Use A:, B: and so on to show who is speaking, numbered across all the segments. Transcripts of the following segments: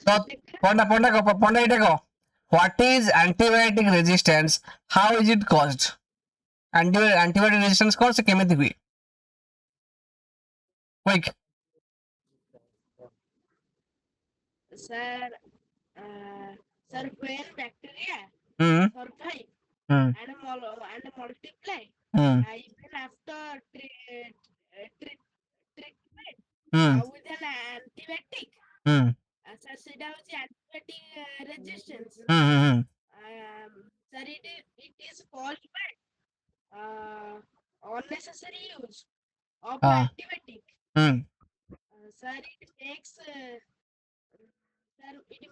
A: तो पंडा इटा को what is antibiotic resistance, how is it caused? Antibiotic resistance कौन से केमिति हुई? Quick.
B: Sir, sir, when bacteria
A: hmm
B: survive
A: hmm
B: and multiply,
A: hmm
B: even after treatment
A: hmm
B: with an antibiotic,
A: hmm
B: sir, সেটা হচ্ছে antibiotic resistance.
A: Hmm
B: Sir, it is caused by uh, unnecessary use of
A: हाँ
B: antibiotic.
A: Hmm
B: Sir, it makes sir, it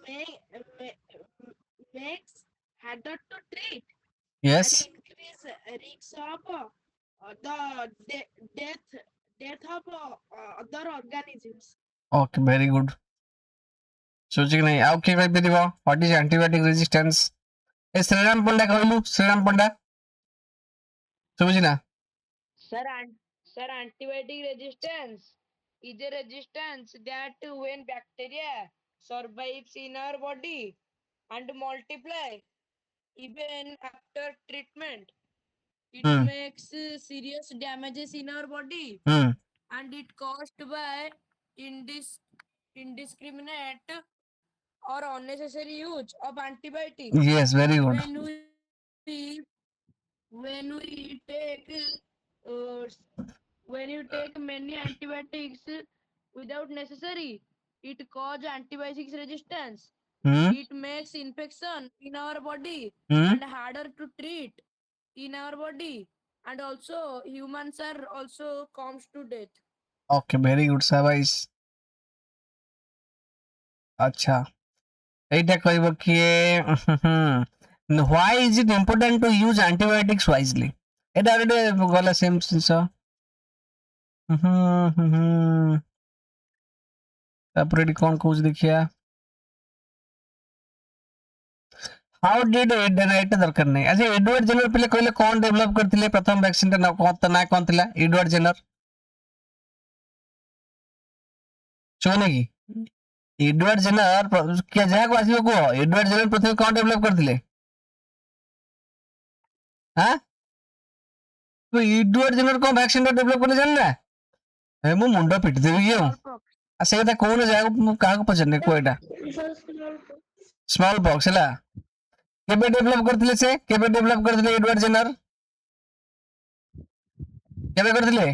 B: makes harder to treat
A: yes.
B: and increase risks of the death of other organisms.
A: Okay very good. सोची नहीं आउ किए कहि परिबो what is antibiotic resistance? ए श्रीराम पंडा कहलु, श्रीराम पंडा समझी ना?
C: Sir, sir, antibiotic resistance is a resistance that when bacteria survives in our body and multiply even after treatment, it
A: hmm
C: makes serious damages in our body
A: hmm
C: and it caused by indiscriminate or unnecessary use of antibiotic.
A: Yes very good.
C: When we when we take uh, when you take many antibiotics without necessary, it causes antibiotics resistance.
A: Hmm
C: It makes infection in our body
A: hmm
C: and harder to treat in our body, and also humans are also comes to death.
A: Okay very good साबाइस। अच्छा एटा कहबो कि why is it important to use antibiotics wisely? एटा रे गला same sense. तापर एटी कोन कहूछ देखिया। हाउ डिड एटा दरकार नहीं। अच्छा एडवर्ड जेनर पहले कहले कौन डेवलप करथिले प्रथम वैक्सीन ना कौन थिला एडवर्ड जेनर? सुने की एडवर्ड जेनर क्या जहा को आसीबो को एडवर्ड जेनर प्रथम कौन डेवलप करथिले? हां तो एडवर्ड जेनर को वैक्सीन डेवलप करने जानना? ए मु मुंडा पिट देबी क्यों?
C: Smallpox.
A: आ सेटा कोन जागा मु काहा को पछने को एटा स्मॉल बॉक्स हला केबे डेवलप करथिले से केबे डेवलप करथिले एडवर्ड जेनर केबे करथिले?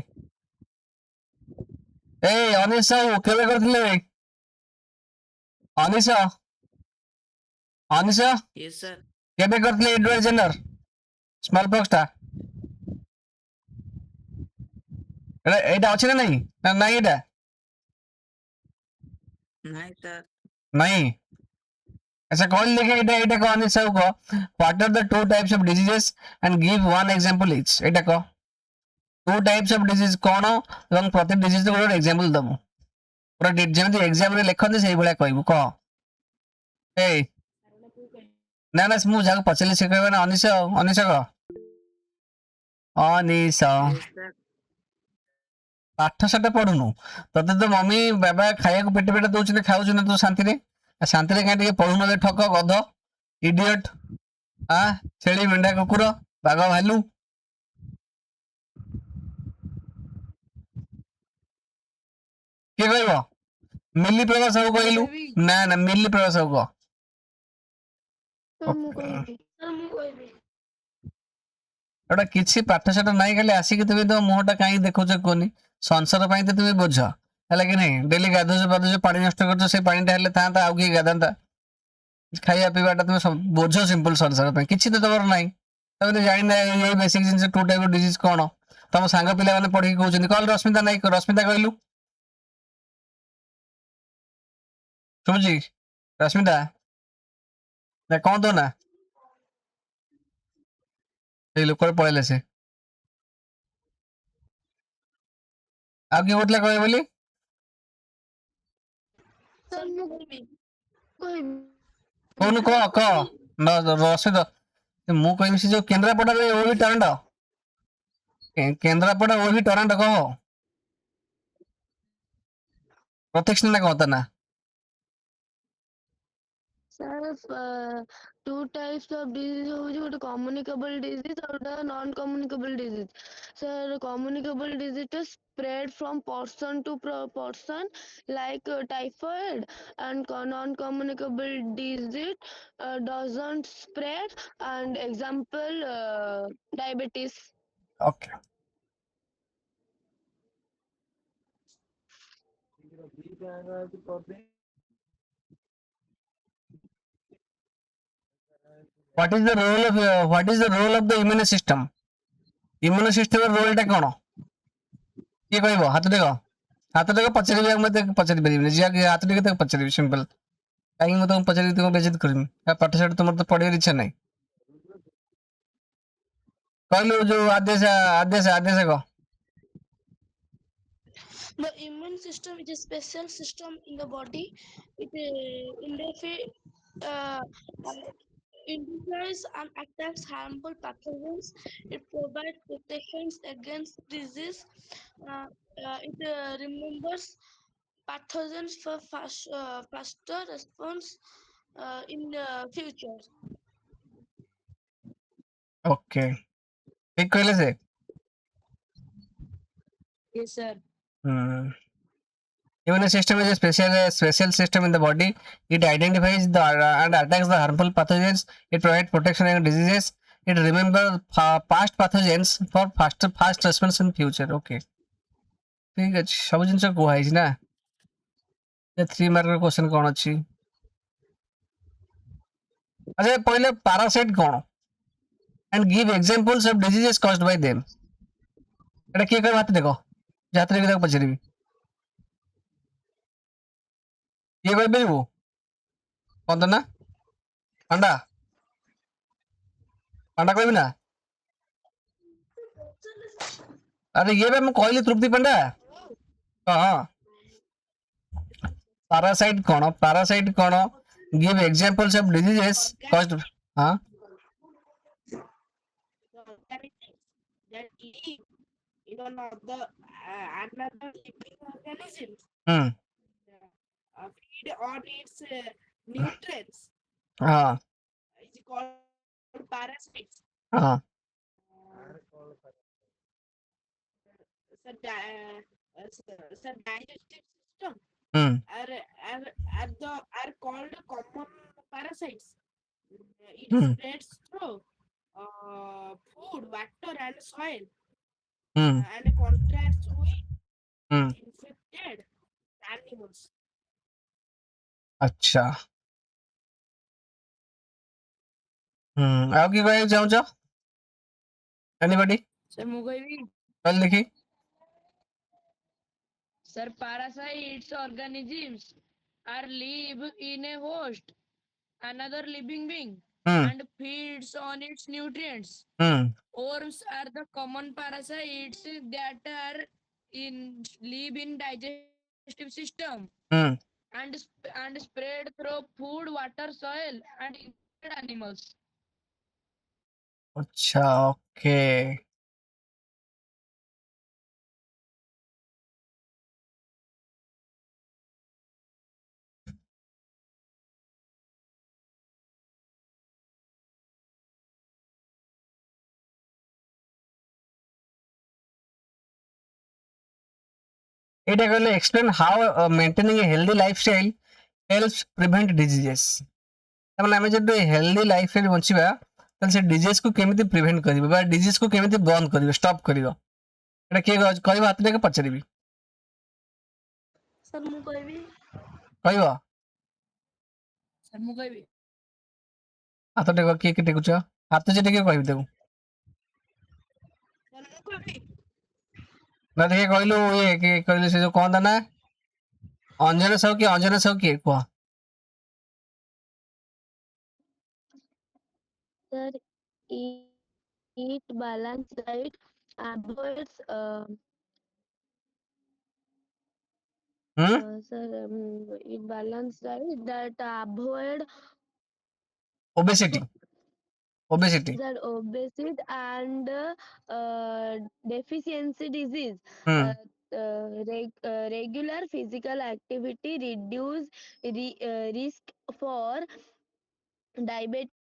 A: ए अनिसा केबे करथिले? Anisa Anisa
B: Yes, sir.
A: केबे करथिले एडवर्ड जेनर स्मॉल बॉक्स ता? एटा एटा अछि ना नहीं ना नहीं एटा
B: Nice, sir.
A: नहीं। ऐसा कौन लिखे एटा एटा को अनिसा को what are the two types of diseases and give one example each. एटा को टू टाइप्स ऑफ डिजीज कौन एवं प्रति डिजीज को एग्जांपल दमु पूरा जेमति एग्जाम रे लिखନ୍ତି सेही भलिया कहबू कह। ए ना ना मु जाको पचले से कहबे ना अनिसा अनिसा को अनिसा
B: Yes, sir.
A: पाठ साठ पढुनु तते तो मम्मी बाबा खाया को पेटे पेटे दउछ ने खाउछ ना तू शांति रे शांति रे काहे पढुनु रे ठक गध इडियट आ छेली मेंढा कुकुर बाघ भालू के कहबो मिली प्रभा सब कहलु ना ना मिली प्रभा सब कह एटा किछि पाठ साठ नाही खाली आसिक तुम तो मुहटा काई देखुछ कोनी संसार पई तो तुम बोझ हैला कि नहीं डेली गाधुछ पाधुछ पानी नष्ट करछ से पानीटा हेले था आउ कि गाधांता खाइया पीवाटा तुम सब बोझ सिंपल संसार पई किछि तो तबर नाही तमे जानि ना ये basic things two type disease कोन तम सांग पिला माने पढी कहउछन कॉल रश्मिता नाही रश्मिता कहलु समझी रश्मिता ना कौन तो ना ए लोक पळेले से आ कि होतला कहबे बोली कौन कह न रश्मिता मु कहबी से जो केंद्रापड़ा रे ओही टरंट केंद्रापड़ा ओही टरंट कह प्रत्यक्ष ना कहता ना
D: Sir, two types of disease ହଉଛି ଗୋଟେ communicable disease ଆଉ ଗୋଟେ non communicable disease. Sir, communicable disease ଟା spread from person to person like typhoid, and non communicable disease doesn't spread, and example diabetes.
A: Okay. What is the role of the immune system? Immune system role ଟା କଣ? କିଏ କହିବ? ହାତ ଦେଖ ପଚାରିବି, ଆଉ ମତେ ପଚାରି ପାରିବିନି, ଯିଏ ହାତ ଟିକେ ତାକୁ ପଚାରିବି, ସିମ୍ପଲ। କାହିଁକି ମୁଁ ତମକୁ ପଚାରିବି, ତୁମକୁ ବେଜିତ କରିବି? ପାଠ ସାଠ ତୁମର ତ ପଢିବାର ଇଚ୍ଛା ନାହିଁ। କହିଲୁ ଯୋଉ ଆଦେଶ କହ।
B: The immune system is a special system in the body. It identifies and attacks harmful pathogens. It provides protections against disease. It remembers pathogens for faster response in the future.
A: Okay, ଠିକ କହିଲେ ସେ।
C: Yes, sir.
A: Immune system is a special system in the body. It identifies and attacks the harmful pathogens. It provides protection against diseases. It remembers past pathogens for fast response in future. Okay, ଠିକ ଅଛି, ସବୁ ଜିନିଷ କୁହା ହେଇଛି ନା। 3 ମାର୍କର question କଣ ଅଛି? ଆଚ୍ଛା, ପहिले ପାରାସାଇଟ୍ କଣ? And give examples of diseases caused by them. এটা କିଏ କହିବ? ହାତ ଦେଖ, ଯାତ୍ରା ବି ତାକୁ ପଚାରିବି। କିଏ କହିପାରିବୁ? କଣ ତ ନା? ପାଣ୍ଡା କହିବି ନା? ଆରେ ଇଏ ବା ମୁଁ କହିଲି, ତୃପ୍ତି ପାଣ୍ଡା। ହଁ, ପାରାସାଇଟ୍ କଣ? Give examples of diseases caused. ହଁ,
B: The organisms that live in another living organism
A: ହୁଁ,
B: feed on its nutrients
A: ହଁ,
B: is called parasites.
A: ହଁ,
B: So, so digestive system
A: ହୁଁ,
B: are, are, are called common parasites. It
A: ହୁଁ,
B: spreads through food, water, and soil,
A: ହୁଁ,
B: and contracts with
A: ହୁଁ,
B: infected animals.
A: ଆଚ୍ଛା। ଆଉ କି କହିବାକୁ ଚାହୁଁଛ? Anybody?
C: Sir, ମୁଁ କହିବି।
A: କହିଲେ ଦେଖି।
C: Sir, parasites organisms are live in a host, another living being,
A: ହୁଁ,
C: and feeds on its nutrients.
A: ହୁଁ,
C: Worms are the common parasites that are in live in digestive system
A: ହୁଁ,
C: and spread through food, water, soil, and infected animals.
A: ଆଚ୍ଛା, okay. ଏଇଟା କହିଲେ explain how maintaining a healthy lifestyle helps prevent diseases. ତାମାନେ ଆମେ ଯଦି healthy ଲାଇଫରେ ବଞ୍ଚିବା, ତାହେଲେ ସେ ଡିଜିଜ୍ କୁ କେମିତି ପ୍ରିଭେଣ୍ଟ କରିବ ବା ଡିଜିଜ୍ କୁ କେମିତି ବନ୍ଦ କରିବ, ଷ୍ଟପ୍ କରିବ? ଏଟା କିଏ କହିବ? ହାତ ଦେଖ, ପଚାରିବି।
B: Sir, ମୁଁ କହିବି।
A: କହିବ?
C: Sir, ମୁଁ କହିବି।
A: ହାତ ଟେକ, କିଏ କିଏ ଟେକୁଛ? ହାତ ଯେ ଟିକେ କହିବି ତାକୁ।
B: Sir, ମୁଁ କହିବି।
A: ନା ଟିକେ କହିଲୁ, ଇଏ କିଏ କହିଲୁ? ସେ ଯୋଉ କଣ ତା ନା? ଅଞ୍ଜନ ସାହୁ କିଏ କୁହ?
D: Sir, eat balanced diet, avoids
A: ହୁଁ,
D: sir, eat balanced diet that avoid
A: obesity.
D: sir, obesity and deficiency disease.
A: ହୁଁ,
D: Regular physical activity reduce risk for diabetes,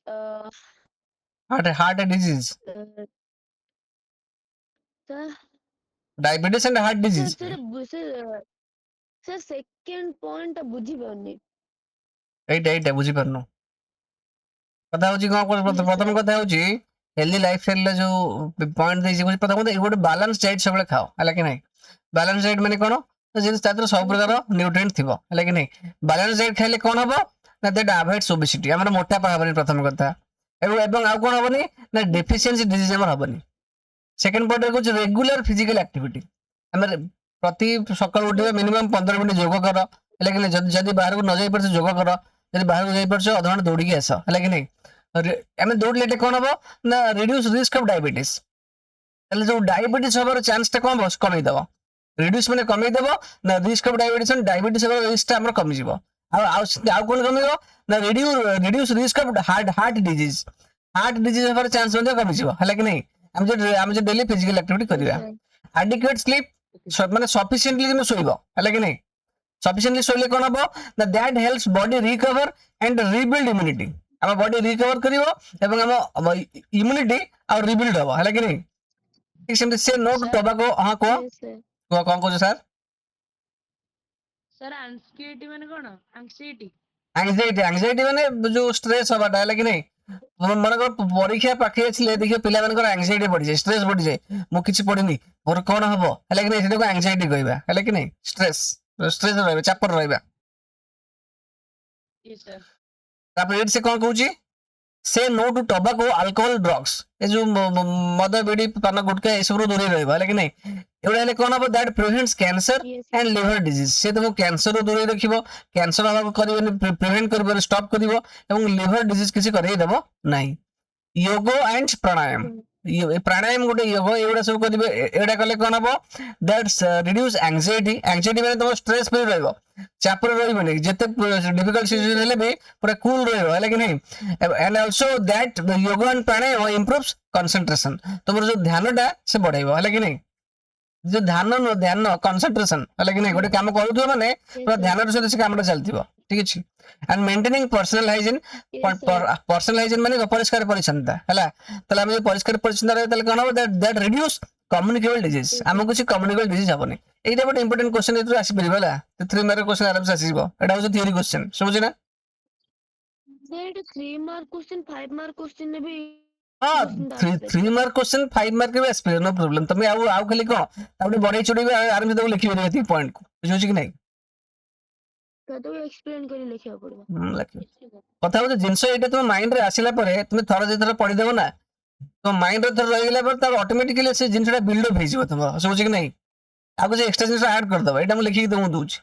D: uh,
A: heart disease,
D: uh, sir,
A: diabetes and heart
D: sir,
A: disease.
D: sir, second point ବୁଝିପାରୁନି।
A: এইটা ବୁଝିପାରୁନୁ। କଥା ହଉଛି କଣ
D: Yes,
A: ପ୍ରଥମ
D: sir.
A: କଥା ହଉଛି healthy life ଷ୍ଟାଇଲରେ ଯୋଉ ପଏଣ୍ଟ ଦେଇଛି କହୁଛି ପ୍ରଥମ କଥା ଗୋଟେ ବାଲାନ୍ସ ଡାଏଟ୍ ସବୁବେଳେ ଖାଅ ହେଲା କି ନାହିଁ। ବାଲାନ୍ସ ଡାଏଟ୍ ମାନେ କଣ ଯେମିତି ତା ଦେହରେ ସବୁ
D: Yes,
A: ପ୍ରକାର
D: sir.
A: ନ୍ୟୁଟ୍ରିଏଣ୍ଟ ଥିବ ହେଲା କି ନାହିଁ। ବାଲାନ୍ସ ଡାଏଟ୍ ଖାଇଲେ କଣ ହବ ନା ଦ୍ୟାଟ୍ ଆଭଏଡ୍ସ ଓବେସିଟି, ଆମର ମୋଟାପା ହବନି ପ୍ରଥମ କଥା। ଏବଂ ଆଉ କଣ ହବନି ନା ଡେଫିସିଏନ୍ସି ଡିଜିଜ୍ ଆମର ହବନି। ସେକେଣ୍ଡ ପଏଣ୍ଟ କହୁଛି ରେଗୁଲାର ଫିଜିକାଲ ଆକ୍ଟିଭିଟି, ଆମେ ପ୍ରତି ସକାଳୁ ଉଠିବା
D: Yes, sir.
A: ମିନିମମ୍ 15 ମିନିଟ୍ ଯୋଗ କର ହେଲା କି ନାହିଁ। ଯଦି ବାହାରକୁ ନ ଯାଇ ପାରୁଛ ଯୋଗ କର, ଯଦି ବାହାରକୁ ଯାଇପାରୁଛ ଅଧଘଣ୍ଟା ଦୌଡ଼ିକି ଆସ ହେଲା କି ନାହିଁ। ଆମେ ଦୌଡ଼ିଲେ ଏଠି କଣ ହବ ନା ରିଡ୍ୟୁସ୍ ରିସ୍କ ଅଫ୍ ଡାଇବେଟିସ୍। ତାହେଲେ ଯୋଉ ଡାଇବେଟିସ୍ ହବାର ଚାନ୍ସ ଟା କଣ ହବ କମେଇଦବ। ରିଡ୍ୟୁସ୍ ମାନେ କମେଇଦବ ନା ରିସ୍କ ଅଫ୍ ଡାଇବେଟିସ୍, ଡାଇବେଟିସ୍ ହବାର ରିସ୍କ ଟା ଆମର କମିଯିବ। ଆଉ କଣ କମିବ ନା reduce risk of heart disease. Heart disease ହବାର ଚାନ୍ସ ମଧ୍ୟ କମିଯିବ ହେଲା କି ନାହିଁ। ଆମେ ଯଦି ଡେଲି ଫିଜିକାଲ ଆକ୍ଟିଭିଟି
D: Yes,
A: କରିବା।
D: sir.
A: ଆଡିକୁଏଟ୍ ସ୍ଲିପ୍, ମାନେ ସଫିସିଏଣ୍ଟଲି କିନ୍ତୁ ଶୋଇବ ହେଲା କି ନାହିଁ। ସଫିସିଏଣ୍ଟଲି ଶୋଇଲେ କଣ ହବ ନା that helps body recover and rebuild immunity. ଆମ ବଡି ରିକଭର କରିବ ଏବଂ ଆମ ଇମ୍ୟୁନିଟି ଆଉ ରିବିଲ୍ଡ ହବ ହେଲା କି ନାହିଁ। ଠିକ ସେମିତି ସେ नो ଟୁ
C: Sir,
A: ଟୋବାକୋ। ହଁ କୁହ
D: Yes, sir.
A: କୁହ କଣ କହୁଛ ସାର୍।
C: sir, anxiety ମାନେ କଣ? Anxiety.
A: ଆଂଜାଇଟି ମାନେ ଯୋଉ ଷ୍ଟ୍ରେସ୍ ହବାଟା ହେଲା କି ନାହିଁ। ମନେକର ପରୀକ୍ଷା ପାଖେଇ ଆସିଲେ ଦେଖିବ ପିଲାମାନଙ୍କର ଆଂଜାଇଟି ବଢିଯାଏ, ଷ୍ଟ୍ରେସ୍ ବଢିଯାଏ। ମୁଁ କିଛି ପଢିନି ମୋର କଣ ହବ ହେଲା କି ନାହିଁ, ସେଟାକୁ ଆଂଜାଇଟି କହିବା ହେଲା କି ନାହିଁ। ଷ୍ଟ୍ରେସ୍ ରହିବା, ଚାପରେ ରହିବା।
C: Yes, sir.
A: ତାପରେ ଏଠି ସେ କଣ କହୁଛି ସେ no to tobacco alcohol drugs, ଏ ଯୋଉ ମଦ ବିଡି ପାନ ଗୁଟକା ଏସବୁରୁ ଦୂରେଇ ରହିବ ହେଲା କି ନାହିଁ। ଏଗୁଡା ହେଲେ କଣ ହବ that prevents cancer
D: Yes,
A: and
D: sir.
A: Liver disease. ସେ ତମକୁ କ୍ୟାନ୍ସରରୁ ଦୂରେଇ ରଖିବ, କ୍ୟାନ୍ସର ହବାକୁ କରିବନି, ପ୍ରିଭେଣ୍ଟ କରିବ, ଷ୍ଟପ୍ କରିବ ଏବଂ ଲିଭର ଡିଜିଜ୍ କିଛି କରେଇ ଦେବ ନାହିଁ। योगो एंड प्राणायाम, प्राणायाम गोटे योग, एगुड़ा सब करेंगे। एटा कले कौन हम दैट्स रिड्यूस एंजाइटी। एंजाइटी माने तुम स्ट्रेस फ्री रहइबो, चापर रहइबोनी, जते डिफिकल्ट
D: Yes,
A: सिचुएशन
D: sir.
A: हेले भी पूरा कूल रहइबो हैला कि नहीं। And also that yoga and pranayama improves concentration, तुमर जो ध्यानटा से बढ़ाइबो हैला कि नहीं। जो ध्यान कंसंट्रेशन हैला कि नहीं, गोटे काम करूथो माने
D: Yes,
A: पूरा
D: sir.
A: ध्यान सहित से कामटा चलतिबो ठीक अछि। And maintaining personal hygiene,
D: Yes, sir.
A: Personal hygiene माने परिष्कार परिच्छन्नता हैला। ताले हम परिष्कार परिच्छन्नता रहे ताले कोन हो that reduce communicable disease,
D: Yes,
A: हमको
D: sir.
A: कुछ communicable disease हबनी। Etah but important question एतु आसी परिबो हैला, 3 मार्क क्वेश्चन आराम से आसीबो। एटा हो थियरी क्वेश्चन समझी ना।
D: Sir, it is 3 mark question, 5 mark question ने भी
A: हां
D: question ଟା
A: 3
D: ଆସିପାରିବ।
A: मार्क क्वेश्चन 5 मार्क के आसी नो प्रॉब्लम। तुम आउ खाली कोन ताबे बढाई चढाई आराम से तो लिखि परिबो एती पॉइंट को, बुझौ कि नहीं।
D: तो तो एक्सप्लेन करी लिखिବାକୁ ପଡିବ।
A: लिखि କଥା ହଉଛି ଜିନିଷ ଏଇଟା ତୁମ ମାଇଣ୍ଡ ରେ ଆସିଲା ପରେ ତୁମେ ଥର ଦି ଥର ପଢିଦେବ ନା, ତ ମାଇଣ୍ଡ ରେ ଥର ରହିଗଲା ପରେ ତାର ଅଟୋମେଟିକାଲି ସେ ଜିନିଷଟା ବିଲ୍ଡ ଅପ୍ ହେଇଯିବ ତମର, ବୁଝୁଛି କି ନାହିଁ। ଆଉ କିଛି ଏକ୍ସଟ୍ରା ଜିନିଷ ଆଡ୍ କରିଦବ, ଏଇଟା ମୁଁ ଲେଖିକି ତମକୁ ଦଉଛି।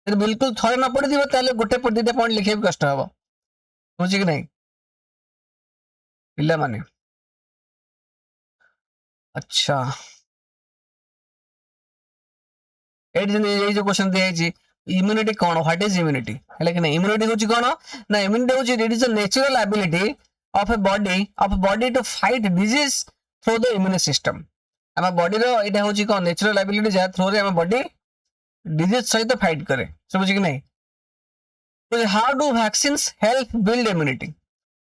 A: ଯଦି ବିଲକୁଲ ଥରେ ନ ପଢିଥିବ ତାହେଲେ ଗୋଟେ ଦିଟା ପଏଣ୍ଟ ଲେଖିବାକୁ କଷ୍ଟ ହବ, ବୁଝୁଛି କି ନାହିଁ ପିଲାମାନେ। ଆଚ୍ଛା ଏଇଠି ଯେମିତି ଏଇ ଯୋଉ କ୍ୱେଶ୍ଚନ ଦିଆଯାଇଛି ଇମ୍ୟୁନିଟି କଣ, ହ୍ୱାଟ ଇଜ ଇମ୍ୟୁନିଟି ହେଲା କି ନାହିଁ। ଇମ୍ୟୁନିଟି ହଉଛି କଣ ନା ଇମ୍ୟୁନିଟି ହଉଛି it is the natural ability of a body to fight disease through the immune system. ଆମ ବଡିର ଏଇଟା ହଉଛି କଣ ନ୍ୟାଚୁରାଲ ଆବିଲିଟି, ଯାହା ଥ୍ରୁରେ ଆମ ବଡି ଡିଜିଜ ସହିତ ଫାଇଟ୍ କରେ, ବୁଝୁଛି କି ନାହିଁ। ହାଉ ଡୁ ଭ୍ୟାକ୍ସିନ୍ସ ହେଲ୍ପ ବିଲ୍ଡ ଇମ୍ୟୁନିଟି,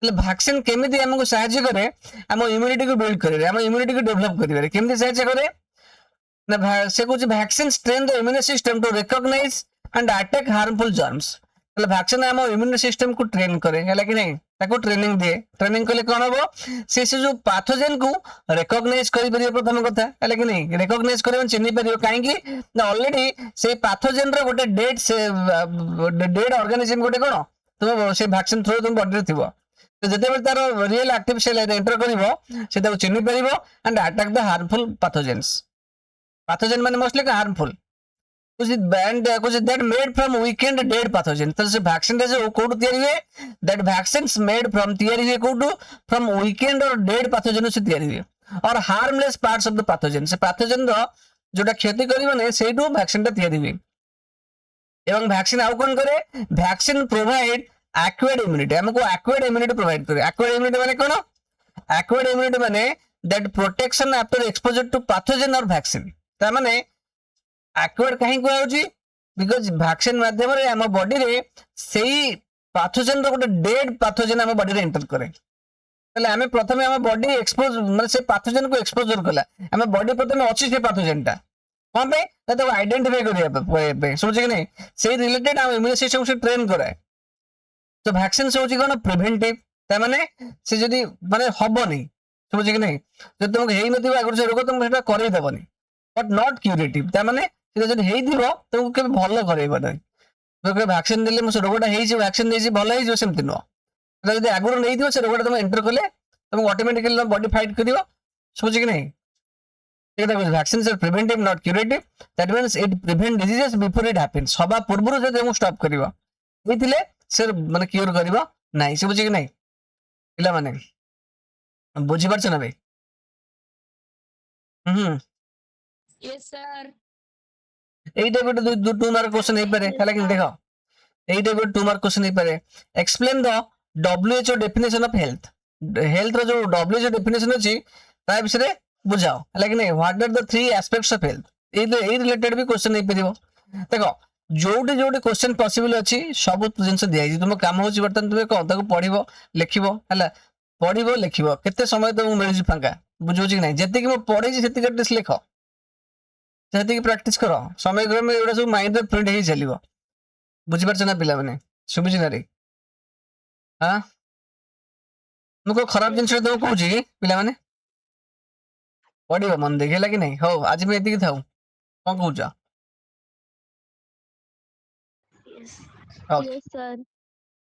A: ହେଲେ ଭ୍ୟାକ୍ସିନ କେମିତି ଆମକୁ ସାହାଯ୍ୟ କରେ ଆମ ଇମ୍ୟୁନିଟିକୁ ବିଲ୍ଡ କରିବାରେ, ଆମ ଇମ୍ୟୁନିଟିକୁ ଡେଭଲପ କରିବାରେ କେମିତି ସାହାଯ୍ୟ କରେ ନା ସେ କହୁଛି vaccine train the immune system to recognise and attack harmful germs. ହେଲେ ଭ୍ୟାକ୍ସିନ ଆମ ଇମ୍ୟୁନି ସିଷ୍ଟମ କୁ ଟ୍ରେନ୍ କରେ ହେଲା କି ନାହିଁ, ତାକୁ ଟ୍ରେନିଂ ଦିଏ। ଟ୍ରେନିଂ କଲେ କଣ ହବ ସେ ଯୋଉ ପାଥୋଜେନ କୁ ରେକଗ୍ନାଇଜ କରିପାରିବ, ପ୍ରଥମ କଥା ହେଲା କି ନାହିଁ। ରେକଗ୍ନାଇଜ କରିବ ଚିହ୍ନି ପାରିବ, କାହିଁକି ନା ଅଲରେଡି ସେଇ ପାଥୋଜେନ ର ଗୋଟେ ଡେଡ୍ ଅର୍ଗାନିଜମ ଗୋଟେ କଣ ତୁମ ସେ ଭ୍ୟାକ୍ସିନ ଥ୍ରୁ ତୁମ ବଡିରେ ଥିବ। ତ ଯେତେବେଳେ ତାର ରିଏଲ ଆକ୍ଟିଭ ସେଲ ଏଣ୍ଟର କରିବ ସେ ତାକୁ ଚିହ୍ନି ପାରିବ and attack the harmful ପାଥୋଜେନ୍ସ। Pathogen ମାନେ mostly harmful that made from weakened dead pathogen। तो से वैक्सीन जो कोड तैयारी हुए that vaccines made from तैयारी हुए कोड from weakened और dead pathogen से तैयारी हुए और harmless parts of the pathogen। से pathogen रो जोटा क्षति करिवो ने सेटू वैक्सीन ता तैयारी हुए। एवं वैक्सीन आउ कोन करे वैक्सीन प्रोवाइड एक्वायर्ड इम्यूनिटी, हमको एक्वायर्ड इम्यूनिटी प्रोवाइड करे। एक्वायर्ड इम्यूनिटी माने कोन, एक्वायर्ड इम्यूनिटी माने that protection after exposure to pathogen or vaccine। ता माने एक्वायर्ड कहीं को आउची बिकज वैक्सीन माध्यम आम बॉडी रे सेई पाथोजेन रो गोटे डेड पाथोजेन आम बॉडी रे एंटर करे ताले आमे प्रथमे आम बॉडी एक्सपोज माने से पाथोजेन को एक्सपोजर कला आम बॉडी प्रथमे अछि से पाथोजेन टा कोन पे ताको आइडेंटिफाई करिया पे समझ कि नहीं से रिलेटेड आम इम्यून सिस्टम से ट्रेन कराए तो वैक्सीन से होची कोन प्रिवेंटिव ता माने से जदी माने हबनी समझ कि नहीं जब तुमको हेई नथिबो अगर से रोग तुमको सेटा करै देबनी बट नॉट क्यूरेटिव ता माने से जदी हेई दिबो तुमको के भलो करैबो नै तो के वैक्सीन देले मो रोगटा हेई जे वैक्सीन देसी भलो हेई जो सेमति नो जदी आगुर नै दिबो से रोगटा तुम एंटर करले तुमको ऑटोमेटिकली बॉडी फाइट करिवो समझ कि नहीं এটা কইছে vaccine is preventive not curative that means it prevent diseases before it happens সবা পূর্বରୁ যদি ମୁଁ ଷ୍ଟପ୍ କରିବ এইଥିଲେ ସେ ମାନେ କ୍ୟୁର କରିବ ନାହିଁ ସେ ବୁଝି କି ନାହିଁ ପିଲାମାନେ ବୁଝିପାରୁଛ ନା ଭାଇ ହୁଁ
C: Yes, sir.
A: এইটা ଗୋଟେ 2 ମାର୍କ क्वेश्चन ହେଇପାରେ ହେଲା କି ଦେଖ এইটা ଗୋଟେ 2 ମାର୍କ क्वेश्चन ହେଇପାରେ explain the WHO definition of health health ର ଯୋଉ WHO ଡେଫିନେସନ ଅଛି ତା ବିଷୟରେ बुझाओ है नहीं what are the 3 aspects of health ए रिलेटेड भी क्वेश्चन नहीं परिबो देखो जोटी जोटी क्वेश्चन पॉसिबल अछि सब जिंस दिया तुम काम होची बर्तन तुम को ताको पढिबो लिखिबो हैला पढिबो लिखिबो केते समय तो मिलि फांका बुझो कि नहीं जति कि म पढै छी सेति कटिस लिख जति कि प्रैक्टिस करो समय क्रम में एडा सब माइंड रे प्रिंट हे चलिबो बुझि परछ ना पिला माने सुबुझि ना रे हां मको खराब जिंस तो कहू छी पिला माने पढ़िबो मन देखेला कि नहीं हो आज मैं एति थाऊ कौन कहूछ
B: Yes.
A: Okay
D: Yes, sir.